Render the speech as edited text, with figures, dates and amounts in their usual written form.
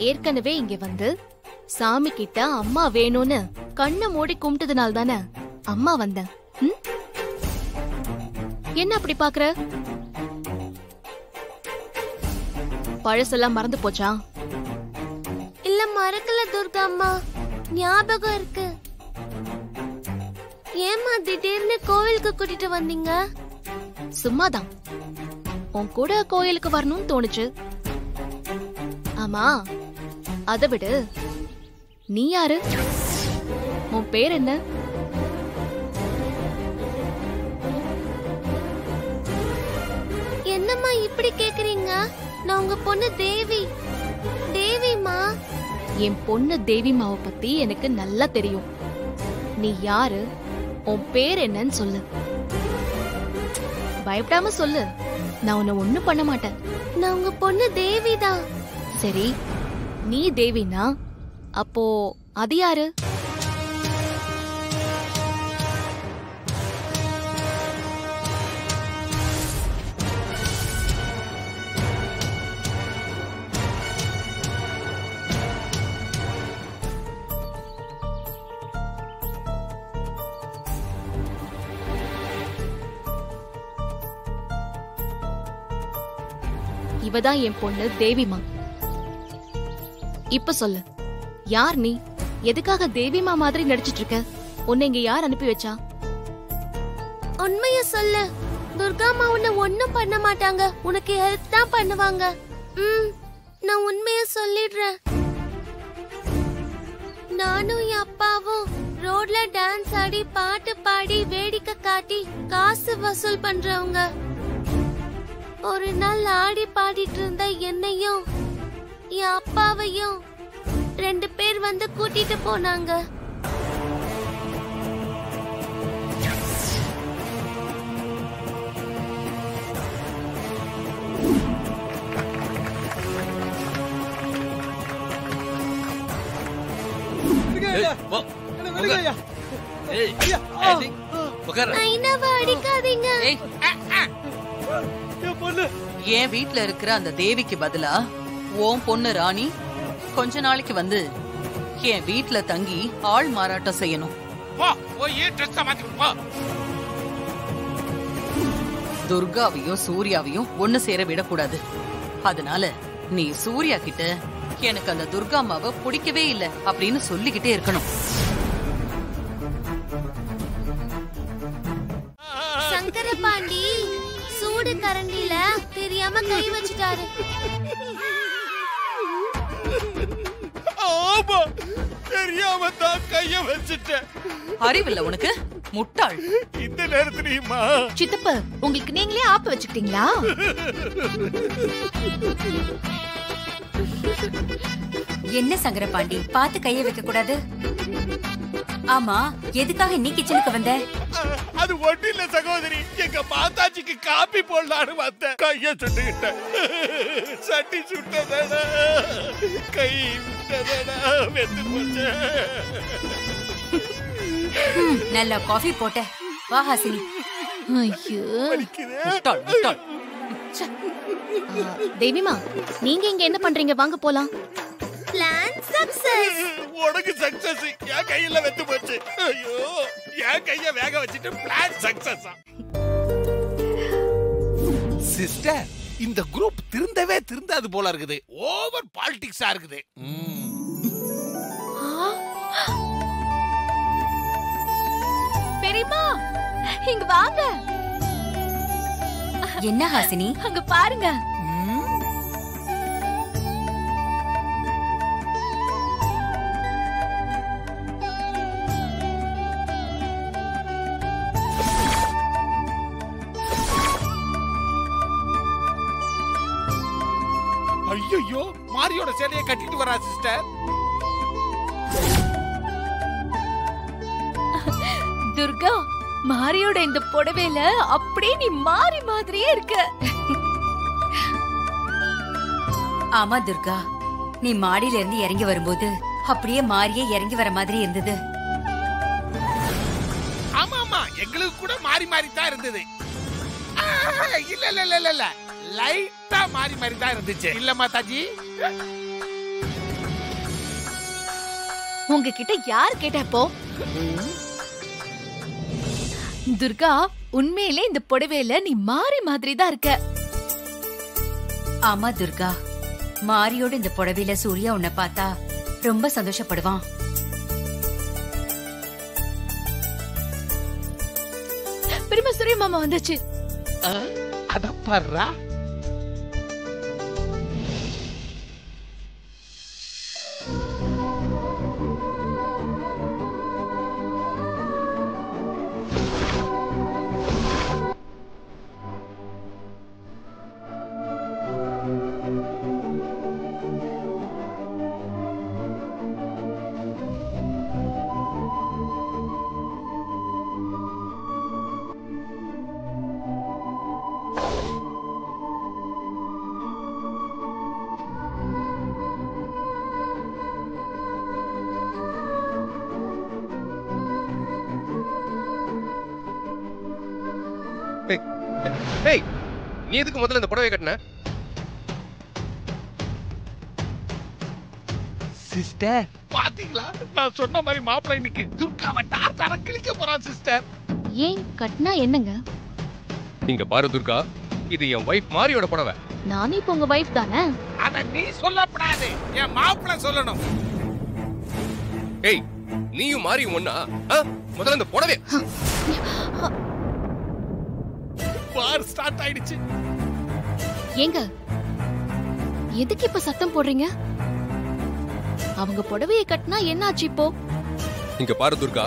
ஏற்கனவே இங்க வந்து சாமி கிட்ட அம்மா வேணும்னு கண்ணை மூடி கும்பிட்டதுனால தானே அம்மா வந்தேன். என்ன அப்படி பாக்குற? பழசெல்லாம் மறந்து போச்சா? இல்ல மறக்கல துர்கா அம்மா, ஞாபகம் இருக்கு. ஏமா திடீர்னு கோவிலுக்கு கூட்டிட்டு வந்தீங்க? சும்மாதான், உன் கூட கோயிலுக்கு வரணும்னு தோணுச்சு. ஆமா, அதை விடு, நீ யாரு? உன் பேர் என்ன? என்னம்மா இப்படி கேக்குறீங்க? நான் உங்க பொண்ணு தேவி. தேவிமா. என் பொண்ணு தேவிமாவை பத்தி எனக்கு நல்லா தெரியும். நீ யாரு, உன் பேர் என்னன்னு சொல்லு. பயப்படாம சொல்லு, நான் உன்னை ஒண்ணும் பண்ண மாட்டேன். நான் உங்க பொண்ணு தேவிதான். சரி, நீ தேவினா அப்போ அது யாரு? இவதான் என் பொண்ணு தேவிமா. இப்ப சொல்லு, யார் நீ? எதுக்காக தேவிமா மாதிரி நடிச்சிட்டு இருக்க? உன்னை இங்க யார் அனுப்பி வச்சா? உண்மைய சொல்லு. துர்காமா உன்னை ஒண்ணும் பண்ண மாட்டாங்க, உனக்கு ஹெல்ப் தான் பண்ணுவாங்க. நான் உண்மைய சொல்லிடுறேன். நானும் என் அப்பாவும் ரோட்ல டான்ஸ் ஆடி பாட்டு பாடி வேடிக்கை காட்டி காசு வசூல் பண்றவங்க. ஒரு நாள் ஆடி பாடிட்டு இருந்த என்னையும் என் அப்பாவையும் 2 பேர் வந்து கூட்டிட்டு போனாங்க. அடிக்காதீங்க. என் வீட்ல இருக்கிற அந்த தேவிக்கு பதிலா உன் பொண்ணு ராணி கொஞ்ச நாளைக்கு வந்து என் வீட்ல தங்கி ஆள் மாறாட்டம் செய்யணும். துர்காவையும் சூர்யாவையும் ஒண்ணு சேர விடக்கூடாது. அதனால நீ சூர்யா கிட்ட எனக்கு அந்த துர்கா அம்மாவை பிடிக்கவே இல்ல அப்படின்னு சொல்லிக்கிட்டே இருக்கணும். சங்கரபாண்டி சூடு கரண்டில தெரியாம கை வச்சிட்டாரு. ஆமா, தெரியாம தான் கைய வச்சிட்டேன். அறிவில்ல உனக்கு, முட்டாள். இந்த நேரத்துலயுமா? சித்தப்ப, உங்களுக்கு நீங்களே ஆப்பு வச்சுக்கிட்டீங்களா? என்ன சங்கரபாண்டி, பார்த்து கைய வைக்க கூடாது. ஆமா, எதுக்காக நீ கிச்சனுக்கு வந்த? அது ஒண்ணு இல்ல சகோதரி, எங்க மாதாஜிக்கு காபி போடலான்னு வந்தேன். கைய சுட்டுக்கிட்டேன். சட்டி சுட்டதடா, கை விட்டதடா, வெந்து போச்சு. நல்லா காஃபி போட்ட. வா ஹாசினி. ஐயோ, முட்டாள் முட்டாள். தேவிமா, நீங்க இங்க என்ன பண்றீங்க? வாங்க போலாம். Plan success. உனக்கு சக்சஸ், என் கையில வெந்து போச்சு. ஐயோ, என் கைய வேக வச்சிட்டு பிளான் சக்சஸ். சிஸ்டர், இந்த குரூப் திருந்தாது போல இருக்குது. ஓவர் பாலிடிக்ஸா இருக்குது. பெரியம்மா, இங்க வாங்க. என்ன ஹாசினி? அங்க பாருங்க. ஐயோ, மாரியோட சேலையை கட்டிட்டு வரா சிஸ்டர். துர்கா, மாரியோட இந்த புடவையில அப்படியே நீ மாறி மாதிரியே இருக்க. ஆமா துர்கா, நீ மாடியில இருந்து இறங்கி வரும்போது அப்படியே மாறியே இறங்கி வர மாதிரி இருந்தது. ஆமா, எங்களுக்கு கூட மாறி தான் இருந்தது. இல்ல லைட்டா மாறி தான் இருந்துச்சு. இல்ல மாதாஜி? உங்ககிட்ட யார் கேட்டா இப்போ? துர்கா, உண்மையிலே இந்த புடவையில நீ மாறி மாதிரி தான் இருக்க. ஆமா துர்கா, மாரியோட இந்த புடவையில சூர்யா உன்னை பார்த்தா ரொம்ப சந்தோஷப்படுவான். பெரியமா சூர்யா மாமா வந்துச்சு. அத பாருடா. ஏய், நீ எதுக்கு முதல்ல இந்த புடவை கட்டின? சிஸ்டர் பாத்தீங்களா, நான் சொன்ன மாதிரி மாப்பிள்ளை இன்னைக்கு துர்காவை டார்டார கிழிக்க போறான் சிஸ்டர். ஏன் கட்டினா என்னங்க? இங்க பாரு துர்கா, இது என் வைஃப் மாரியோட புடவை. நானும் இப்ப உங்க வைஃப் தானே? அத நீ சொல்லப்படாது, என் மாப்பிள்ளை சொல்லணும். ஏய், நீயும் மாரியும் ஒண்ணா? முதல்ல இந்த புடவை. வார் ஸ்டார்ட் ஆயிடுச்சு. ஏங்க எதுக்கு இப்ப சத்தம் போடுறீங்க? அவங்க புடவையை கட்டினா என்னாச்சு இப்போ? இங்க பாரு துர்கா,